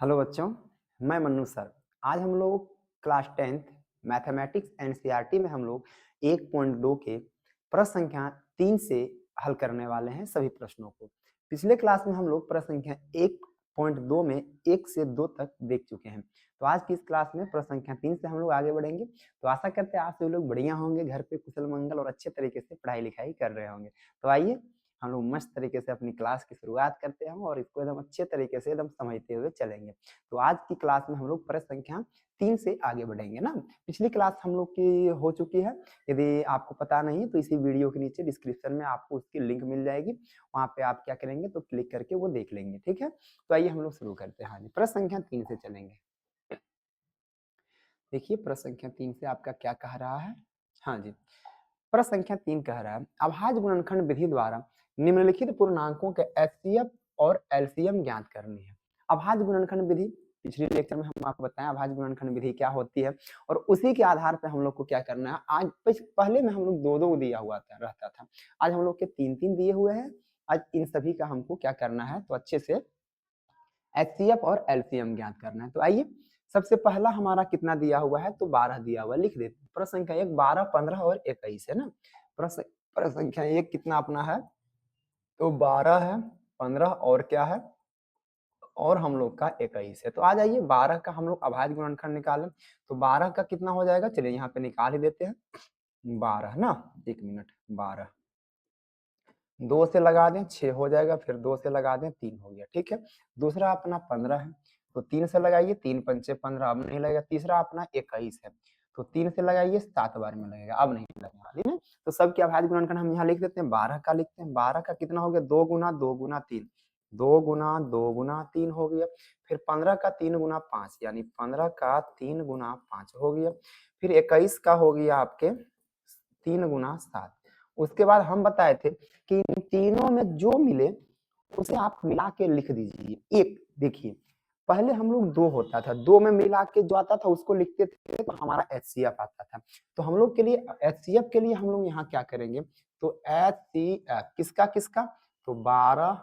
Hello बच्चों, मैं Mannu sir. आज हम लोग क्लास 10th मैथमेटिक्स एनसीईआरटी में हम लोग 1.2 के प्रश्न संख्या 3 से हल करने वाले हैं सभी प्रश्नों को। पिछले क्लास में हम लोग प्रश्न संख्या 1.2 में 1 से 2 तक देख चुके हैं। तो आज की इस क्लास में प्रश्न संख्या 3 से हम लोग आगे बढ़ेंगे। तो आशा करते हैं आप सभी लोग बढ़िया होंगे, घर पे कुशल मंगल और अच्छे तरीके से पढ़ाई लिखाई कर रहे होंगे। तो आइए हम लोग मस्त तरीके से अपनी क्लास की शुरुआत करते हैं और इसको एकदम अच्छे तरीके से एकदम समझते हुए चलेंगे। तो आज की क्लास में हम लोग प्रश्न संख्या 3 से आगे बढ़ेंगे ना। पिछली क्लास हम लोग की हो चुकी है। यदि आपको पता नहीं तो इसी वीडियो के नीचे डिस्क्रिप्शन में आपको उसकी लिंक मिल जाएगी। वहाँ पे आप क्या करेंगे तो क्लिक करके वो देख लेंगे, ठीक है। तो आइए हम लोग शुरू करते हैं। हाँ जी, प्रश्न संख्या 3 से चलेंगे। देखिए प्रश्न संख्या 3 से आपका क्या कह रहा है। हाँ जी, प्रश्न संख्या 3 कह रहा है अभाज्य गुणनखंड विधि द्वारा निम्नलिखित पूर्णांकों के एचसीएफ और एलसीएम ज्ञात करनी है। अभाज्य गुणनखंड विधि पिछले लेक्चर में हम आपको बताया अभाज्य गुणनखंड विधि क्या होती है और उसी के आधार पर हम लोग को क्या करना है। आज पहले में हम लोग दो दो दिया हुआ था रहता था, आज हम लोग के तीन तीन दिए हुए हैं। आज इन सभी का हमको क्या करना है तो अच्छे से एचसीएफ और एलसीएम ज्ञात करना है। तो आइए सबसे पहला हमारा कितना दिया हुआ है तो 12 दिया हुआ है, लिख देते हैं। प्रश्न संख्या 1 12 15 और 21 है ना। प्रश्न संख्या 1 कितना अपना है तो 12 है, 15 और क्या है और हम लोग का 21 है। तो आ जाइए 12 का हम लोग अभाज्य गुणनखंड निकालें। तो 12 का कितना हो जाएगा, चलिए यहाँ पे निकाल ही देते हैं। 12 ना, एक मिनट, 12 2 से लगा दें 6 हो जाएगा, फिर 2 से लगा दें 3 हो गया, ठीक है। दूसरा अपना 15 है तो 3 से लगाइए, 3 पंचे 15 अब नहीं लगेगा। तीसरा अपना 21 है तो 3 से लगाइए 7 बार में लगेगा, अब नहीं लगने वाली ना। तो सबके अभाज्य गुणनखंड हम यहाँ लिख देते हैं। 12 का लिखते हैं, 12 का कितना हो गया 2 गुना 2 गुना 3, 2 गुना 2 गुना 3 हो गया। फिर 15 का 3 गुना 5 यानी 15 का 3 गुना 5 हो गया। फिर 21 का हो गया आपके 3 गुना 7। उसके बाद हम बताए थे कि इन तीनों में जो मिले उसे आप मिला के लिख दीजिए। एक देखिए पहले हम लोग दो होता था, दो में मिला के जो आता था उसको लिखते थे तो हमारा एचसीएफ आता था। तो हम लोग के लिए एचसीएफ के लिए हम लोग यहाँ क्या करेंगे तो एचसीएफ किसका किसका तो 12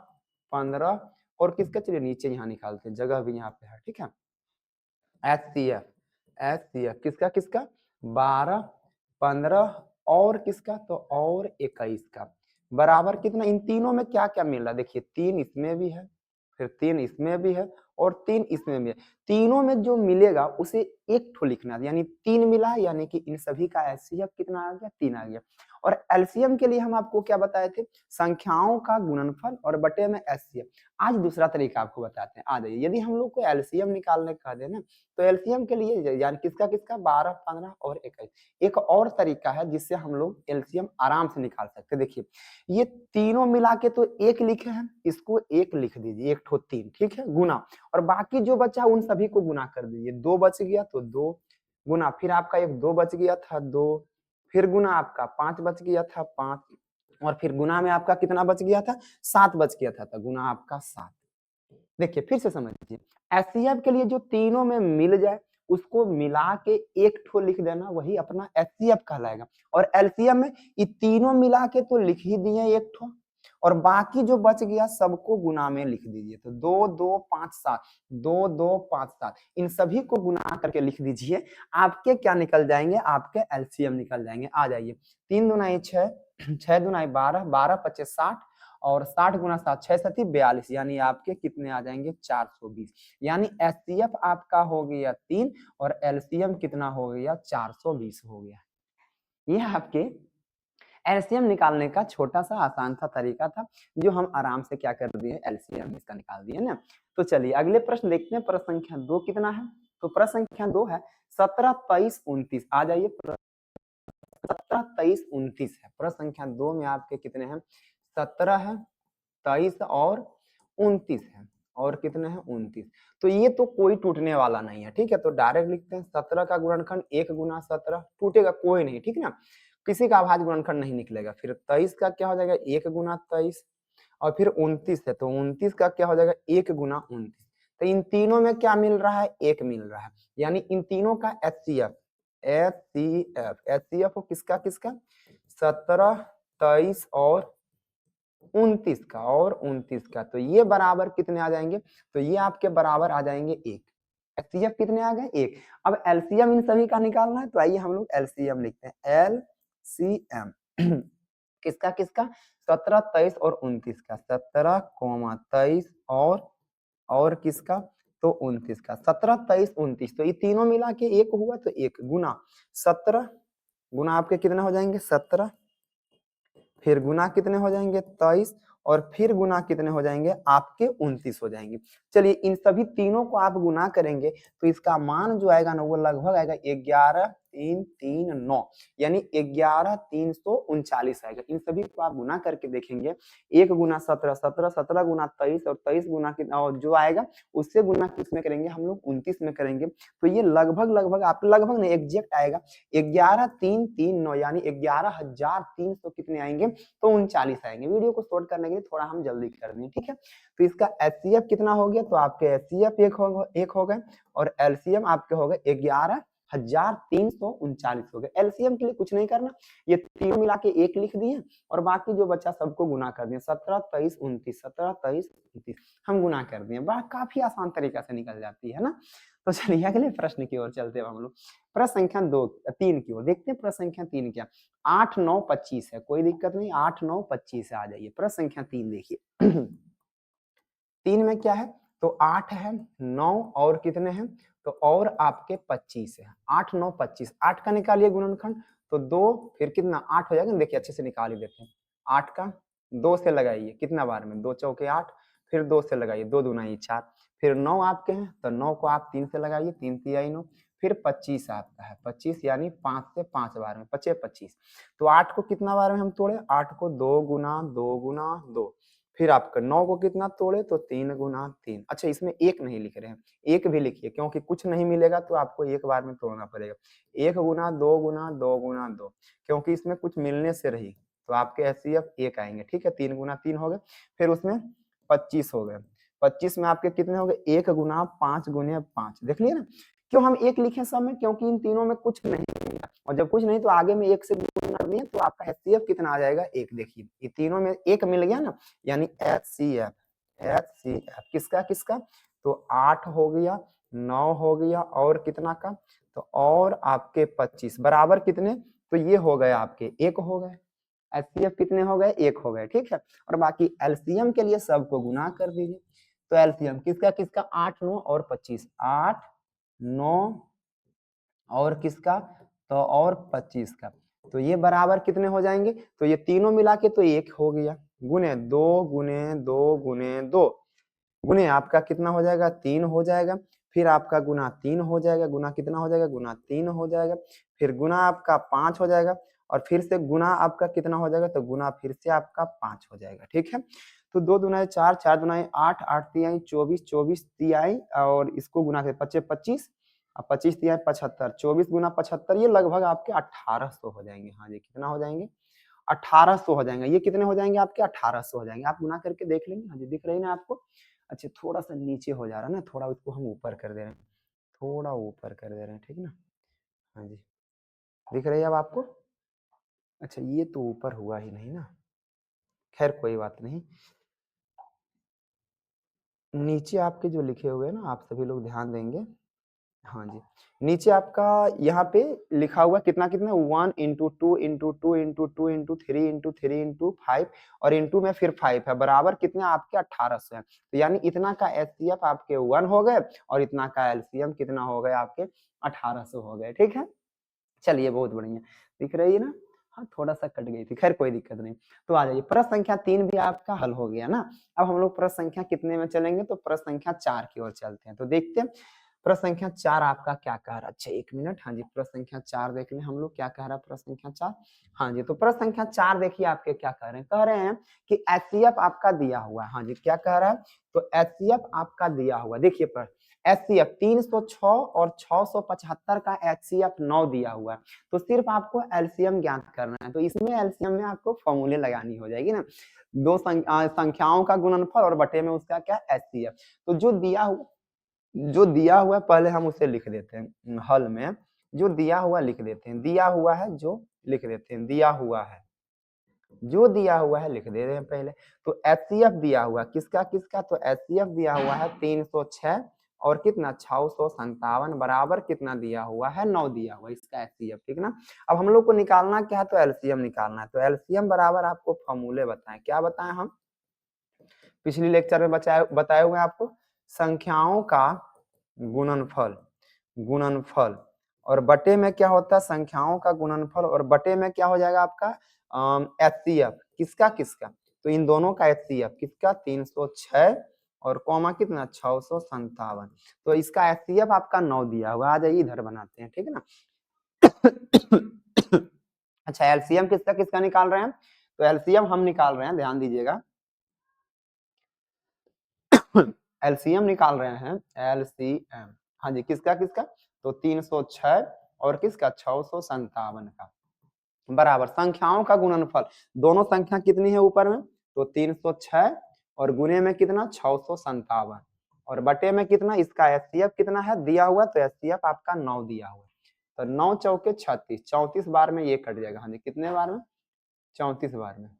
15 और किसका, चलिए नीचे यहाँ निकालते हैं, जगह भी यहाँ पे है, ठीक है। एचसीएफ एचसीएफ किसका किसका 12 15 और किसका तो और 21 का बराबर कितना। इन तीनों में क्या क्या मिल रहा है देखिए, 3 इसमें भी है, फिर 3 इसमें भी है और 3 इसमें भी है। तीनों में जो मिलेगा उसे एक ठो लिखना है, यानी 3 मिला है यानी कि इन सभी का एचसीएफ कितना आ गया 3 आ गया। और एलसीएम के लिए हम आपको क्या बताए थे, संख्याओं का गुणनफल और बटे में एचसीएफ। आज दूसरा तरीका आपको बताते हैं, आ जाइए। यदि हम लोग को एलसीएम निकालने कह दे ना तो एलसीएम के लिए यानी किसका किसका 12 15 और 21 एक और तरीका है जिससे हम लोग एलसीएम आराम से निकाल सकते हैं। देखिए ये तीनों मिला के तो एक लिखे हैं, इसको एक लिख दीजिए, एक ठो 3, ठीक है, गुना और बाकी जो बचा उन सभी को गुना कर दीजिए। 2 बच गया तो 2 गुना, फिर आपका एक 2 बच गया था 2, फिर गुना आपका 5 बच गया था 5 और फिर गुना में आपका कितना बच गया था 7 बच गया था, तो गुना आपका 7। देखिए फिर से समझिए, एचसीएफ के लिए जो तीनों में मिल जाए उसको मिला के एक ठो लिख देना, वही अपना एचसीएफ कहलाएगा। और एलसीएम में ये तीनों मिला के तो लिख ही दिए एक ठो और बाकी जो बच गया सबको गुना में लिख दीजिए। तो 2 2 5 7 2 2 5 7 इन सभी को गुना करके लिख दीजिए। आपके क्या निकल जाएंगे, आपके एलसीएम निकल जाएंगे। आ जाइए 3 दूनाई 6, 6 दूनाई 12, 12 पचे 60 और 60 गुना 7 6 सती 42 यानी आपके कितने आ जाएंगे 420। यानी एचसीएफ आपका हो गया 3 और एलसीएम कितना हो गया 420 हो गया। ये आपके एलसीएम निकालने का छोटा सा आसान सा तरीका था जो हम आराम से क्या कर दिए एलसीएम इसका निकाल दिए ना। तो चलिए अगले प्रश्न देखते हैं। प्रश्न संख्या 2 कितना है तो प्रश्न संख्या 2 है 17 23 29। आ जाइए 17 23 29 है। प्रश्न संख्या 2 में आपके कितने हैं 17 है 23 और 29 है और कितने हैं 29। तो ये तो कोई टूटने वाला नहीं है, ठीक है। तो डायरेक्ट लिखते हैं 17 का गुणनखंड 1 गुना 17 टूटेगा कोई नहीं, ठीक है ना, किसी का अभाज्य गुणनखंड नहीं निकलेगा। फिर 23 का क्या हो जाएगा 1 गुना 23 और फिर 29 है तो 29 का क्या हो जाएगा 1 गुना 29। तो इन तीनों में क्या मिल रहा है एक मिल रहा है, यानी इन तीनों का एचसीएफ एचसीएफ एचसीएफ किसका किसका 17 23 और 29 का और 29 का, तो ये बराबर कितने आ जाएंगे? तो ये आपके बराबर आ जाएंगे 1। एचसीएफ कितने आ गए? 1। अब एलसीएम इन सभी का निकालना है, तो आइए हम लोग एलसीएम लिखते हैं। एलसीएम किसका किसका? 17, 23 और 29 का। 17, 23 और किसका? तो 29 का। 17, 23, 29, तो ये तीनों मिला के 1 हुआ, तो 1 गुना 17 गुना आपके कितने हो जाएंगे? 17, फिर गुना कितने हो जाएंगे? 23, और फिर गुना कितने हो जाएंगे? आपके 29 हो जाएंगे। चलिए इन सभी तीनों को आप गुना करेंगे तो इसका मान जो आएगा ना वो लगभग आएगा 11,339, यानी 11,339 आएगा। इन सभी को आप गुना करके देखेंगे, 1 गुना 17, 17, 17 गुना 23 और 23 गुना और जो आएगा उससे गुना किसमें करेंगे हम लोग? 29 में करेंगे। तो ये लगभग लगभग आप लगभग नहीं एग्जैक्ट आएगा 11,339, यानी 11,300 कितने आएंगे? तो 39 आएंगे। वीडियो को शॉर्ट करने के लिए थोड़ा हम जल्दी कर दें, ठीक है। तो इसका एचसीएफ कितना हो गया? तो आपके एचसीएफ एक हो गए और एलसीएम आपके हो गए 11,339 हो गए। एलसीएम के लिए कुछ नहीं करना, ये तीनों मिला के 1 लिख दिए और बाकी जो बचा सबको गुना कर दिए। 17, 23, 29, 17, 23, 29 हम गुना कर दिए। बड़ा काफी आसान तरीका से निकल जाती है ना। तो चलिए अगले प्रश्न की ओर चलते हैं हम लोग। प्रश्न संख्या 3 की ओर देखते हैं। प्रश्न संख्या 3 क्या? 8, 9, 25 है, कोई दिक्कत नहीं। 8, 9, 25 आ जाइए। प्रश्न संख्या 3 देखिए। 3 में क्या है? तो 8 है, 9 और कितने हैं? तो और आपके 25 है। 8, 9, 25। 8 का निकालिए गुणनखंड, तो 2 फिर कितना 8 हो जाएगा। देखिए अच्छे से निकाल ही देते हैं। 8 का 2 से लगाइए, कितना बार में? 2 चौके 8, फिर 2 से लगाइए, 2 दूना ये 4, फिर 9 आपके हैं तो 9 को आप 3 से लगाइए, 3 तिहाई 9, फिर 25 आपका है। 25 यानी 5 से 5 बार में, 25 25। तो 8 को कितना बार में हम तोड़े? 8 को 2 गुना 2 गुना 2, फिर आपका 9 को कितना तोड़े? तो 3 गुना 3। अच्छा इसमें 1 नहीं लिख रहे हैं, 1 भी लिखिए क्योंकि कुछ नहीं मिलेगा तो आपको एक बार में तोड़ना पड़ेगा। 1 गुना 2 गुना 2 गुना 2, क्योंकि इसमें कुछ मिलने से रही तो आपके एचसीएफ 1 आएंगे, ठीक है। 3 गुना 3 हो गए, फिर उसमें 25 हो गए। 25 में आपके कितने हो गए? 1 गुना 5 गुने 5, देख लिया ना। क्यों हम 1 लिखे सब में? क्योंकि इन तीनों में कुछ नहीं मिला, और जब कुछ नहीं तो आगे में 1 से गुना दिए तो आपका एचसीएफ कितना आ जाएगा? 1। देखिए ये तीनों में 1 मिल गया ना, यानी एचसीएफ किसका किसका? तो 8 हो गया, 9 हो गया और कितना का? तो और आपके 25 बराबर कितने? तो ये हो गए आपके 1 हो गए। एचसीएफ कितने हो गए? 1 हो गए, ठीक है। और बाकी एलसीएम के लिए सबको गुना कर दीजिए। तो एलसीएम किसका किसका? 8, 9 और 25। 8, 9 और किसका? तो और 25 का। तो ये बराबर कितने हो जाएंगे? तो ये तीनों मिला के तो 1 हो गया, गुने 2 गुने 2 गुने 2, गुने आपका कितना हो जाएगा? 3 हो जाएगा। फिर आपका गुना 3 हो जाएगा, गुना कितना हो जाएगा? गुना 3 हो जाएगा। फिर गुना आपका 5 हो जाएगा, और फिर से गुना आपका कितना हो जाएगा? तो गुना फिर से आपका 5 हो जाएगा, ठीक है। तो 2 दुनाए 4, 4 दुनाए 8, 8 तिहाई 24, 24 तिहाई और इसको गुना के 25 25, 25 तिहाई 75, 24 गुना 75, ये लगभग आपके 1800 हो जाएंगे। हाँ जी, कितना हो जाएंगे? 1800 हो जाएंगे। ये कितने हो जाएंगे आपके? 1800 हो जाएंगे। आप गुना करके देख लेंगे। हाँ जी, दिख रही है ना आपको? अच्छा थोड़ा सा नीचे हो जा रहा है ना, थोड़ा उसको हम ऊपर कर दे रहे हैं, थोड़ा ऊपर कर दे रहे हैं, ठीक ना। हाँ जी, दिख रही है अब आपको? अच्छा ये तो ऊपर हुआ ही नहीं ना, खैर कोई बात नहीं। नीचे आपके जो लिखे हुए हैं ना, आप सभी लोग ध्यान देंगे। हाँ जी, नीचे आपका यहाँ पे लिखा हुआ कितना कितना? 1 into 2 into 2 into 2 into 3 into 3 into 5 और इंटू में फिर 5 है, बराबर कितने आपके? 1800 है। तो यानी इतना का एचसीएफ आपके 1 हो गए और इतना का एलसीएम कितना हो गए आपके? 1800 हो गए, ठीक है। चलिए बहुत बढ़िया, दिख रही है ना। हाँ थोड़ा सा कट गई थी, खैर कोई दिक्कत नहीं। तो आ जाइए, प्रश्न संख्या 3 भी आपका हल हो गया ना। अब हम लोग प्रश्न संख्या कितने में चलेंगे? तो प्रश्न संख्या 4 की ओर चलते हैं। तो देखते हैं प्रश्न संख्या 4 आपका क्या कह रहा है। अच्छा 1 मिनट, हाँ जी, प्रश्न संख्या 4 देख लें हम लोग क्या कह रहा है प्रश्न संख्या 4। हाँ जी, तो प्रश्न संख्या 4 देखिए आपके क्या कह रहे हैं। कह रहे हैं कि एचसीएफ आपका दिया हुआ है। हाँ जी, क्या कह रहा है? तो एचसीएफ आपका दिया हुआ, देखिए पर एचसीएफ 306 और 675 का एचसीएफ 9 दिया हुआ है। तो सिर्फ आपको एलसीएम ज्ञात करना है। तो इसमें एलसीएम में आपको फॉर्मूले लगानी हो जाएगी ना, दो संख्याओं का गुणनफल और बटे में उसका क्या? एचसीएफ। तो जो दिया हुआ है पहले हम उसे लिख देते हैं हल में, जो दिया हुआ लिख देते हैं, दिया हुआ है जो लिख देते हैं, दिया हुआ है जो दिया हुआ है लिख दे रहे हैं पहले। तो एचसीएफ दिया हुआ किसका किसका, तो एचसीएफ दिया हुआ है 306 और कितना 657 बराबर कितना दिया हुआ है 9 दिया हुआ इसका एचसीएफ, ठीक ना। अब हम लोग को निकालना क्या है, तो एलसीएम निकालना है। तो एलसीएम बराबर आपको फॉर्मूले बताएं, क्या बताएं हम पिछली लेक्चर में बताए हुए आपको, संख्याओं का गुणनफल, गुणनफल और बटे में क्या होता है, संख्याओं का गुणनफल और बटे में क्या हो जाएगा आपका एचसीएफ किसका किसका, तो इन दोनों का एचसीएफ किसका 306 और कॉमा कितना 657। तो इसका एचसीएफ आपका 9 दिया हुआ, आ जाइए इधर बनाते हैं, ठीक है ना। अच्छा एलसीएम किसका किसका निकाल रहे हैं, तो एलसीएम हम निकाल रहे हैं, ध्यान दीजिएगा। एलसीएम निकाल रहे हैं, एलसीएम, हाँ जी किसका किसका, तो 306 और किसका 657 का बराबर संख्याओं का गुणनफल, दोनों संख्या कितनी है ऊपर में, तो 306 और गुणे में कितना 657 और बटे में कितना, इसका एचसीएफ कितना है दिया हुआ, तो एचसीएफ आपका 9 दिया हुआ, तो 9 चौके 36, 34 बार में ये कट जाएगा, हाँ जी कितने बार में 34 बार में,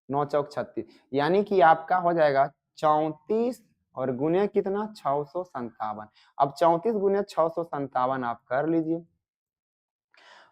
9 चौक 36, यानी कि आपका हो जाएगा 34 और गुने कितना 657। अब 34 गुने 657 आप कर लीजिए,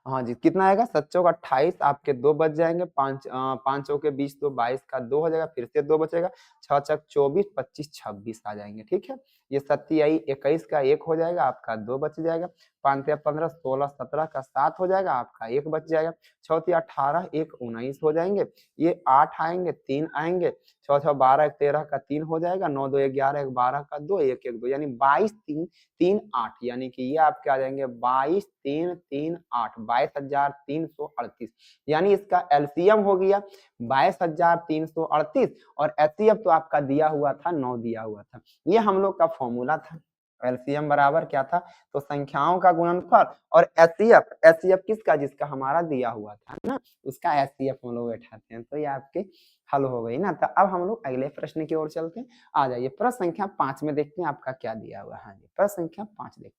हाँ जी कितना आएगा 7 चौक 28, आपके 2 बच जाएंगे, 5 चौके 20 तो 22 का 2 हो जाएगा, फिर से 2 बचेगा, 6 चौक 24, 25 26 आ जाएंगे, ठीक है। ये 27 21 का 1 हो जाएगा, आपका 2 बच जाएगा, 5 या 15 16 17 का 7 हो जाएगा, आपका 1 बच जाएगा, 6 18 1 19 हो जाएंगे, ये 8 आएंगे 3 आएंगे, 6 6 12 13 का 3 हो जाएगा, 9 2 11 12 का 2 1 1 2 यानी 22 3 3 8, यानी कि ये आपके आ जाएंगे 22 3 3 8 22,338, यानी इसका एलसीएम हो गया 22,338 और एचसीएफ तो आपका दिया हुआ था 9 दिया हुआ था। ये हम लोग का फॉर्मूला था, एलसीएम बराबर क्या था, तो संख्याओं का गुणनफल और एचसीएफ, एचसीएफ किसका जिसका हमारा दिया हुआ था ना, उसका एचसीएफ हम लोग बैठाते हैं, तो ये आपके हल हो गई ना। तो अब हम लोग अगले प्रश्न की ओर चलते हैं, आ जाइए प्रश्न संख्या 5 में देखते हैं आपका क्या दिया हुआ है। हाँ जी प्रश्न संख्या 5 देखते हैं।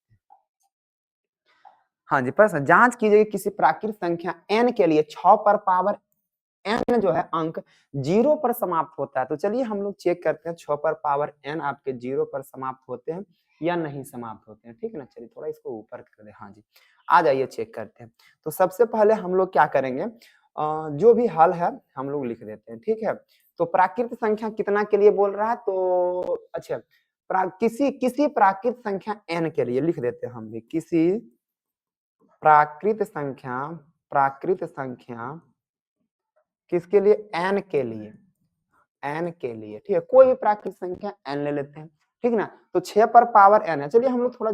हाँ जी प्रश्न, जांच कीजिए किसी प्राकृत संख्या n के लिए 6 पर पावर n जो है अंक 0 पर समाप्त होता है। तो चलिए हम लोग चेक करते हैं 6 पर पावर n आपके 0 पर समाप्त होते हैं या नहीं समाप्त होते हैं, ठीक है ना। चलिए थोड़ा इसको ऊपर कर दे, हाँ जी आ जाइए चेक करते हैं। तो सबसे पहले हम लोग क्या करेंगे, जो भी हल है हम लोग लिख देते हैं, ठीक है। तो प्राकृत संख्या कितना के लिए बोल रहा है, तो अच्छा किसी किसी प्राकृत संख्या n के लिए लिख देते हैं हम भी, किसी प्राकृत संख्या, प्राकृत संख्या किसके लिए, n के लिए, n के लिए, ठीक है कोई भी प्राकृत संख्या n ले लेते हैं, ठीक ना। तो 6 पर पावर n है, चलिए हम लोग थोड़ा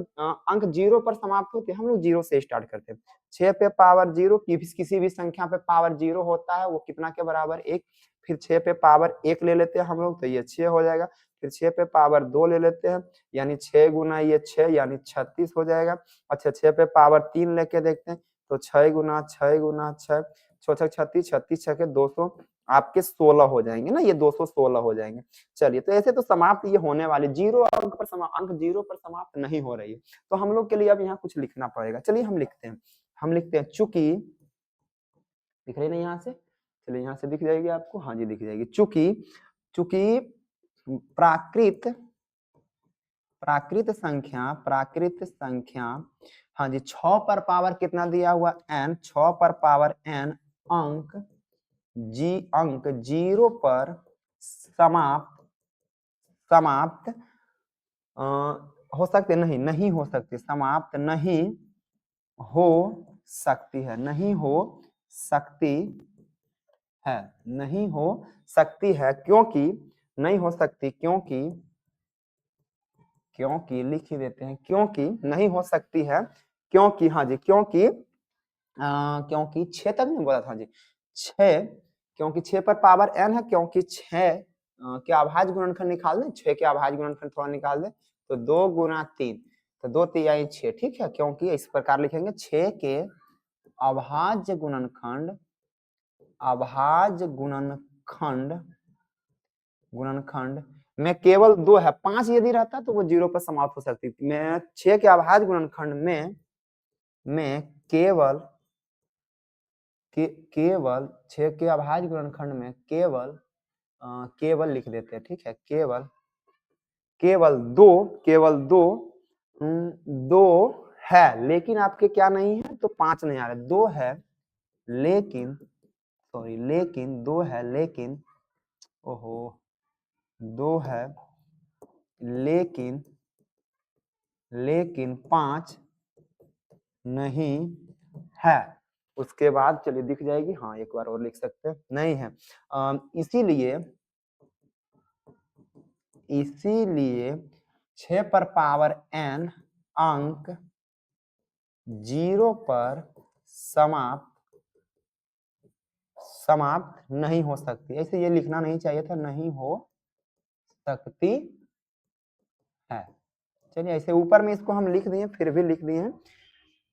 अंक 0 पर समाप्त होते हैं, हम लोग 0 से स्टार्ट करते हैं। 6 पे पावर 0, किसी भी संख्या पे पावर 0 होता है वो कितना के बराबर 1, फिर 6 पे पावर 1 ले लेते हैं हम लोग, तो ये 6 हो जाएगा, फिर 6 पे पावर 2 ले लेते हैं, यानी 6 गुना ये 6 यानी 36 हो जाएगा। अच्छा 6 पे पावर 3 लेके देखते हैं, तो 6 गुना 6 गुना 6 6 36, 36 6 के 200 आपके 16 हो जाएंगे ना, ये 216 हो जाएंगे। चलिए तो ऐसे तो समाप्त ये होने वाले, जीरो अंक पर अंक 0 पर समाप्त नहीं हो रही है, तो हम लोग के लिए अब यहाँ कुछ लिखना पड़ेगा। चलिए हम लिखते हैं, हम लिखते हैं चूंकि, दिख रही ना यहाँ से, चलिए यहाँ से दिख जाएगी आपको, हाँ जी दिख जाएगी, चूंकि चूंकि प्राकृत प्राकृत संख्या, प्राकृत संख्या, हाँ जी 6 पर पावर कितना दिया हुआ n, 6 पर पावर n अंक अंक 0 पर समाप्त समाप्त हो सकते नहीं, नहीं हो सकती, समाप्त नहीं हो सकती है, नहीं हो सकती है, नहीं हो सकती है, क्योंकि नहीं हो सकती, क्योंकि क्योंकि लिख ही देते हैं, क्योंकि नहीं हो सकती है, क्योंकि हाँ जी क्योंकि क्योंकि 6 तक नहीं बोला था जी, 6 क्योंकि 6 पर पावर n है, क्योंकि 6 के अभाज्य गुणनखंड निकाल दें, 6 के अभाज्य गुणनखंड थोड़ा निकाल दें, तो 2 गुना 3, तो 2 तिहाई 6, ठीक है। क्योंकि इस प्रकार लिखेंगे 6 के अभाज्य गुणनखंड, अभाज्य गुणनखंड, गुणनखंड में केवल 2 है, 5 यदि रहता तो वो 0 पर समाप्त हो सकती थी। मैं 6 के अभाज्य गुणनखंड में केवल केवल 6 के अभाज्य गुणनखंड में केवल लिख देते हैं, ठीक है, केवल दो है, लेकिन आपके क्या नहीं है, तो 5 नहीं आ रहा, 2 है लेकिन दो है लेकिन ओहो 2 है लेकिन 5 नहीं है। उसके बाद चलिए दिख जाएगी, हाँ एक बार और लिख सकते हैं, नहीं है। इसीलिए 6 पर पावर n अंक 0 पर समाप्त नहीं हो सकती। ऐसे ये लिखना नहीं चाहिए था, नहीं हो सकती है। चलिए ऐसे ऊपर में इसको हम लिख दिए, फिर भी लिख दिए हैं।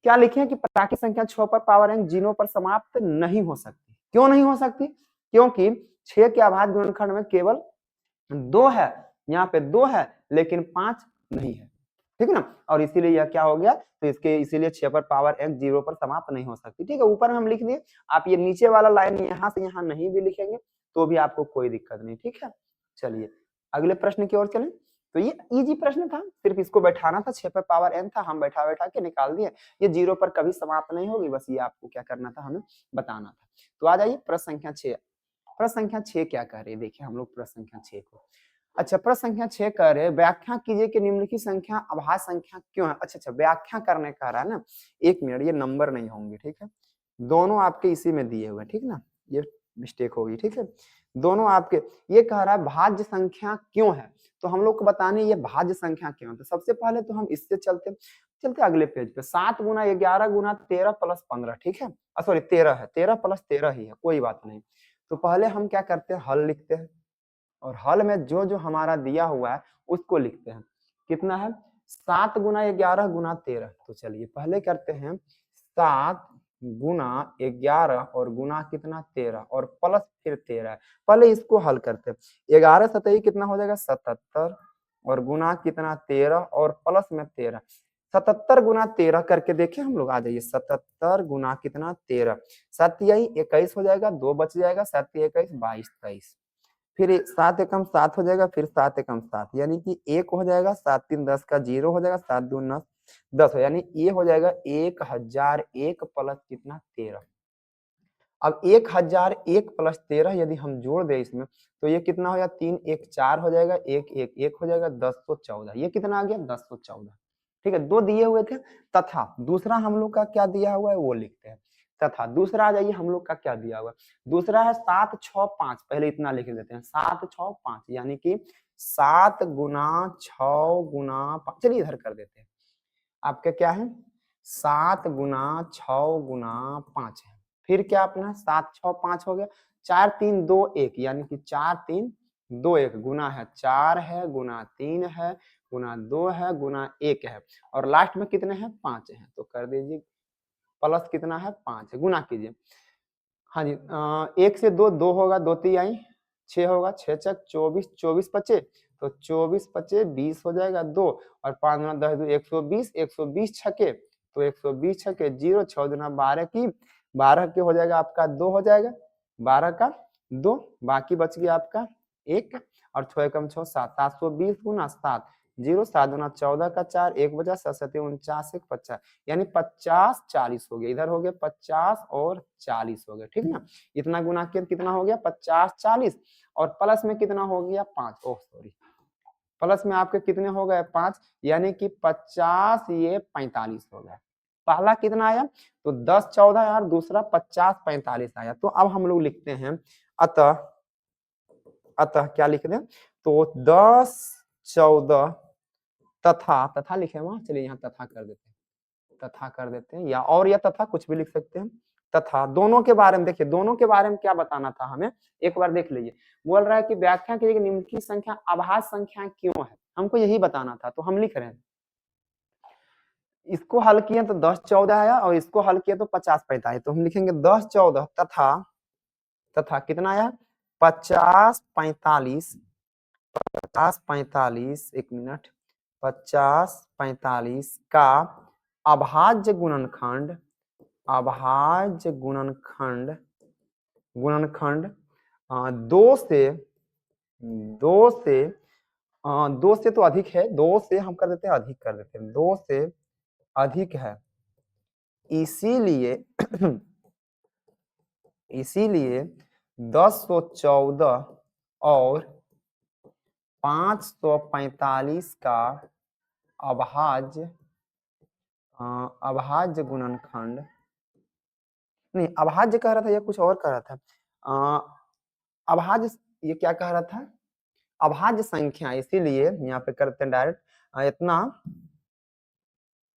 क्या लिखे कि प्राकृतिक संख्या 6 पर पावर n 0 पर समाप्त नहीं हो सकती। क्यों नहीं हो सकती? क्योंकि 6 के अभाज्य गुणनखंड में केवल 2 है, यहाँ पे 2 है लेकिन 5 नहीं है, ठीक है ना। और इसीलिए यह क्या हो गया, तो इसके इसीलिए 6 पर पावर n 0 पर समाप्त नहीं हो सकती, ठीक है। ऊपर में हम लिख दिए, आप ये नीचे वाला लाइन यहाँ से यहाँ नहीं भी लिखेंगे तो भी आपको कोई दिक्कत नहीं, ठीक है। चलिए अगले प्रश्न की ओर चलें। तो ये इजी प्रश्न था, सिर्फ इसको बैठाना था, 6 पर पावर n था, हम बैठा के निकाल दिए। ये 0 पर कभी समाप्त नहीं होगी, बस ये आपको क्या करना था, हमें बताना था। तो आ जाइए प्रश्न संख्या 6। प्रश्न संख्या 6 क्या कह रही है, देखिए हम लोग प्रश्न संख्या 6 को। अच्छा, प्रश्न संख्या 6 कह रहे हैं व्याख्या कीजिए कि निम्नलिखित संख्या अभाज्य संख्या क्यों है। अच्छा, व्याख्या करने का रहा है ना, 1 मिनट, ये नंबर नहीं होंगे, ठीक है, दोनों आपके इसी में दिए हुए, ठीक ना, ये मिस्टेक होगी, ठीक है, दोनों आपके। ये कह रहा है भाज्य संख्या क्यों है, तो हम लोग को बताने ये भाज्य संख्या क्यों है। तो सबसे पहले तो हम इससे चलते अगले पेज पे, 7 गुना 11 गुना 13 प्लस 15, ठीक है, सॉरी 13 है, 13 प्लस 13 ही है, कोई बात नहीं। तो पहले हम क्या करते हैं, हल लिखते हैं, और हल में जो जो हमारा दिया हुआ है उसको लिखते हैं। कितना है, 7 गुना 11 गुना 13। तो चलिए पहले करते हैं 7 गुना 11 और गुना कितना 13 और प्लस फिर 13। पहले इसको हल करते हैं, 11 सतही कितना हो जाएगा 77 और गुना कितना 13 और प्लस में 13। 77 गुना 13 करके देखें हम लोग, आ जाइए 77 गुना कितना 13, 7 यही 21 हो जाएगा, 2 बच जाएगा, 7 21 22 23, फिर 7 एकम 7 हो जाएगा, फिर 7 एकम 7 यानी कि 1 हो जाएगा, 7 3 10 का 0 हो जाएगा, 7 2 9 10 हो, यानी ये हो जाएगा 1001 प्लस कितना 13। अब 1001 प्लस 13 यदि हम जोड़ दें इसमें तो ये कितना हो जाएगा, 3 1 4 हो जाएगा, 1 1 1 हो जाएगा, 1014। ये कितना आ गया 1014, ठीक है। दो दिए हुए थे, तथा दूसरा हम लोग का क्या दिया हुआ है वो लिखते हैं। तथा दूसरा आ जाइए हम लोग का क्या दिया हुआ है, दूसरा है 7 6 5, पहले इतना लिख देते हैं 7 6 5 यानी कि 7 गुना 6 गुना 5। चलिए इधर कर देते हैं, आपका क्या है 7 गुना 6 गुना 5 है, फिर क्या अपना 7 6 5 हो गया, 4 3 2 1 यानी कि 4 3 2 1 गुना है 4 है गुना 3 है गुना 2 है गुना 1 है और लास्ट में कितने हैं 5 है। तो कर दीजिए प्लस कितना है 5 है, गुना कीजिए। हाँ जी, 1 से 2 2 होगा, 2 3 आई 6 होगा, 6 चक 24, 24 पचे तो 24 पचे 20 हो जाएगा 2 और 5 गुना 10 2 120, 120 छके तो 120 छके 0, 6 गुना 12 की 12 के हो जाएगा आपका 2 हो जाएगा, 12 का 2, बाकी बच गया आपका 1 और 6 एकम 6 7, 720 गुना 7 0, 7 गुना 14 का 4, 1 बचा 7 7 49 1 50 यानी 50 40 हो गया, इधर हो गया 50 और 40 हो गया, ठीक ना। इतना गुना किया कितना हो गया 50 40 और प्लस में कितना हो गया 5, ओह सॉरी, प्लस में आपके कितने हो गए 5 यानी कि 50 ये 45 हो गया। पहला कितना आया तो 10 14 और दूसरा 50 45 आया। तो अब हम लोग लिखते हैं अतः क्या लिख दें, तो 10 14 तथा लिखे वहां, चलिए यहाँ तथा कर देते हैं, तथा कर देते हैं, या तथा कुछ भी लिख सकते हैं। तथा दोनों के बारे में देखिए, दोनों के बारे में क्या बताना था हमें, एक बार देख लीजिए। बोल रहा है कि व्याख्या कीजिए निम्नलिखित संख्या अभाज्य संख्या क्यों है, हमको यही बताना था, तो हम लिख रहे हैं। इसको हल किए तो 10 14 आया और इसको हल किए तो 50 45, तो हम लिखेंगे 10 14 तथा कितना आया 50 45, 50 45 एक मिनट, 50 45 का अभाज्य गुणनखंड अभाज्य गुणनखंड गुणनखंड दो से दो से दो से तो अधिक है, दो से हम कर देते हैं अधिक कर देते हैं, दो से अधिक है, इसीलिए इसीलिए 1014 और 545 का अभाज्य अभाज्य गुणनखंड नहीं, अभाज्य कह रहा था या कुछ और कह रहा था? अभाज्य ये क्या कह रहा था? अभाज्य संख्या, इसीलिए यहाँ पे करते हैं डायरेक्ट इतना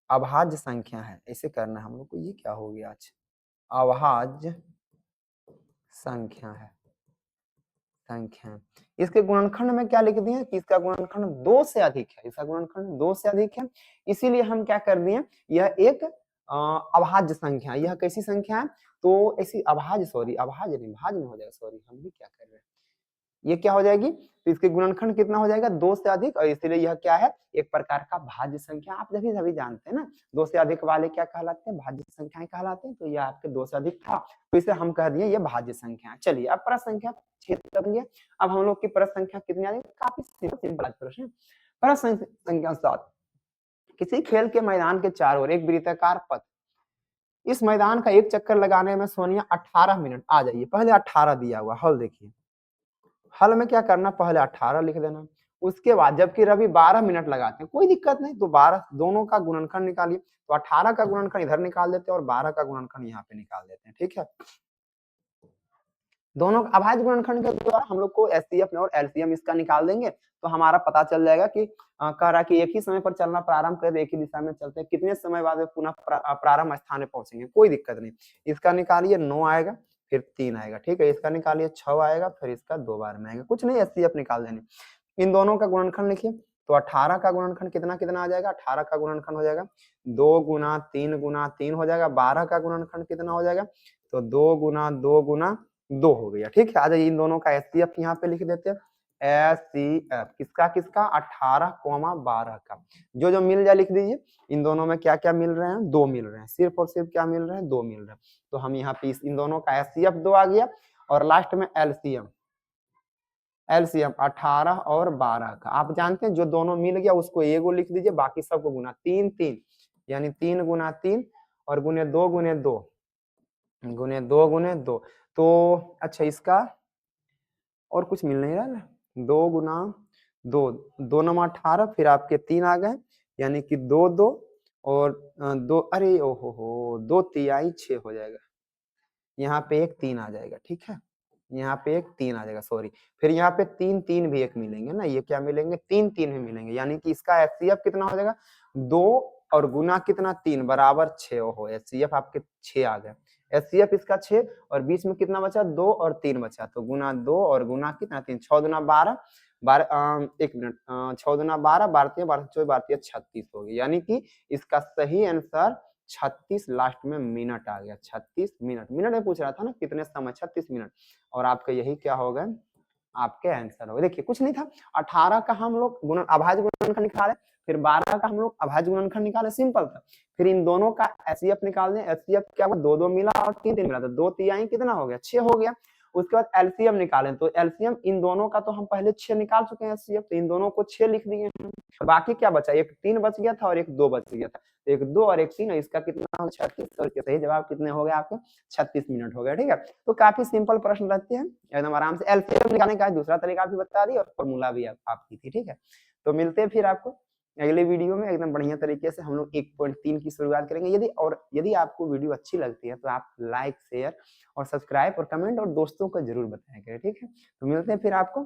अभाज्य संख्या है, ऐसे करना है हम लोग को। ये क्या हो गया आज? अभाज्य संख्या है, संख्या। इसके गुणनखंड में क्या लिख दिए कि इसका गुणनखंड 2 से अधिक है, इसका गुणनखंड 2 से अधिक है, इसीलिए हम क्या कर दिए, यह एक अभाज्य संख्या। यह कैसी संख्या है? तो ऐसी अभाज्य, सॉरी अभाज्य नहीं, भाज्य नहीं हो जाएगा, सॉरी हम भी क्या कर रहे हैं, ये क्या हो जाएगी? तो इसके गुणनखंड कितना हो जाएगा? 2 से अधिक, और इसीलिए यह क्या है? एक प्रकार का भाज्य संख्या। आप सभी जानते हैं ना, 2 से अधिक वाले क्या कहलाते हैं? भाज्य संख्याएं कहलाते हैं। तो यह आपके 2 से अधिक था, तो इसे हम कह दिए ये भाज्य संख्या है। चलिए अब प्रश्न संख्या 6 तक गए। अब हम लोग की प्रश्न संख्या कितनी आ जाएगी? काफी सिंपल प्रश्न है। प्रश्न संख्या 7, किसी खेल के मैदान के चारों ओर एक वृत्ताकार पथ, इस मैदान का एक चक्कर लगाने में सोनिया 18 मिनट। आ जाइए, पहले 18 दिया हुआ हल देखिए, हल में क्या करना, पहले 18 लिख देना। उसके बाद जबकि रवि 12 मिनट लगाते हैं, कोई दिक्कत नहीं, तो 12 दोनों का गुणनखंड निकालिए। तो 18 का गुणनखंड इधर निकाल देते हैं और 12 का गुणनखंड यहाँ पे निकाल देते हैं, ठीक है। दोनों अभाज्य गुणनखंड के द्वारा हम लोग को एचसीएफ और एलसीएम इसका निकाल देंगे, तो हमारा पता चल जाएगा कि कह रहा कि एक ही समय पर चलना प्रारंभ कर, एक ही दिशा में चलते हैं, कितने समय बाद पुनः प्रारंभ स्थान में पहुंचेंगे, कोई दिक्कत नहीं। इसका निकालिए 9 आएगा, फिर 3 आएगा, ठीक है। इसका निकालिए 6 आएगा, फिर इसका 2 बार में आएगा, कुछ नहीं, एचसीएफ निकाल देंगे। इन दोनों का गुणनखंड लिखिए, तो 18 का गुणनखंड कितना कितना आ जाएगा? 18 का गुणनखंड हो जाएगा 2 गुना 3 गुना 3 हो जाएगा। 12 का गुणनखंड कितना हो जाएगा? तो 2 गुना 2 गुना 2 हो गया, ठीक है। आ जाइए, इन दोनों का एचसीएफ यहाँ पे लिख देते हैं। एचसीएफ किसका किसका? 18, 12 का। जो जो मिल जाए लिख दीजिए। इन दोनों में क्या क्या मिल रहे हैं? 2 मिल रहे हैं, सिर्फ और सिर्फ क्या मिल रहे हैं? 2 मिल रहे हैं। तो हम यहाँ पे इन दोनों का एचसीएफ 2 आ गया, और लास्ट में एलसीएम, एलसीएम 18 और 12 का। आप जानते हैं जो दोनों मिल गया उसको एगो लिख दीजिए, बाकी सबको गुना 3 3, यानी 3 गुना 3 और गुने 2 गुने 2 गुने 2 गुने 2। तो अच्छा, इसका और कुछ मिल नहीं रहा ना, 2 गुना 2, 2 9 18, फिर आपके 3 आ गए, यानी कि 2 2 और 2, अरे ओहो हो, 2 तिहाई 6 हो जाएगा, यहाँ पे एक 3 आ जाएगा, ठीक है। यहाँ पे एक 3 आ जाएगा, सॉरी। फिर यहाँ पे 3 3 भी एक मिलेंगे ना, ये क्या मिलेंगे? 3 3 भी मिलेंगे, यानी कि इसका एचसीएफ कितना हो जाएगा? 2 और गुना कितना? 3 बराबर 6 हो, एचसीएफ आपके 6 आ गए। एचसीएफ इसका 6, और बीच में कितना बचा? 2 और 3 बचा, तो गुना 2 और गुना कितना? 3, 6 दुना 12, 12 एक मिनट, 6 दुना 12, 12 12 24 12 36 हो गया, यानी कि इसका सही आंसर 36 लास्ट में मिनट आ गया। 36 मिनट, मिनट में पूछ रहा था ना कितने समय, 36 मिनट, और आपका यही क्या हो गए? आपके आंसर हो। देखिए कुछ नहीं था, 18 का हम लोग गुणन अभाज्य गुणनखंड निकाले, फिर 12 का हम लोग अभाज्य गुणनखंड निकाले, सिंपल था। फिर इन दोनों का एचसीएफ निकाल दें, एचसीएफ क्या हुआ? 2 2 मिला और 3 3 मिला, तो 2 तिहाई कितना हो गया? 6 हो गया। उसके बाद एलसीएम निकालें, तो एलसीएम इन दोनों का तो हम पहले 6 निकाल चुके हैं एचसीएफ, तो इन दोनों को 6 लिख दिए हैं। बाकी क्या बचा? एक 3 बच गया था और एक 2 बच गया था, एक 2 और एक 3, इसका कितना हो? 36, और सही जवाब कितने हो गए आपके? 36 मिनट हो गया, ठीक है। तो काफी सिंपल प्रश्न रहते हैं, एकदम आराम से। एलसीएम निकालने का दूसरा तरीका भी बता दी, और फॉर्मूला भी आपकी थी, ठीक है। तो मिलते हैं फिर आपको अगले वीडियो में, एकदम बढ़िया तरीके से हम लोग 1.3 की शुरुआत करेंगे। यदि आपको वीडियो अच्छी लगती है तो आप लाइक, शेयर और सब्सक्राइब और कमेंट और दोस्तों को जरूर बताया करें, ठीक है। तो मिलते हैं फिर आपको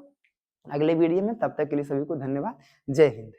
अगले वीडियो में, तब तक के लिए सभी को धन्यवाद। जय हिंद।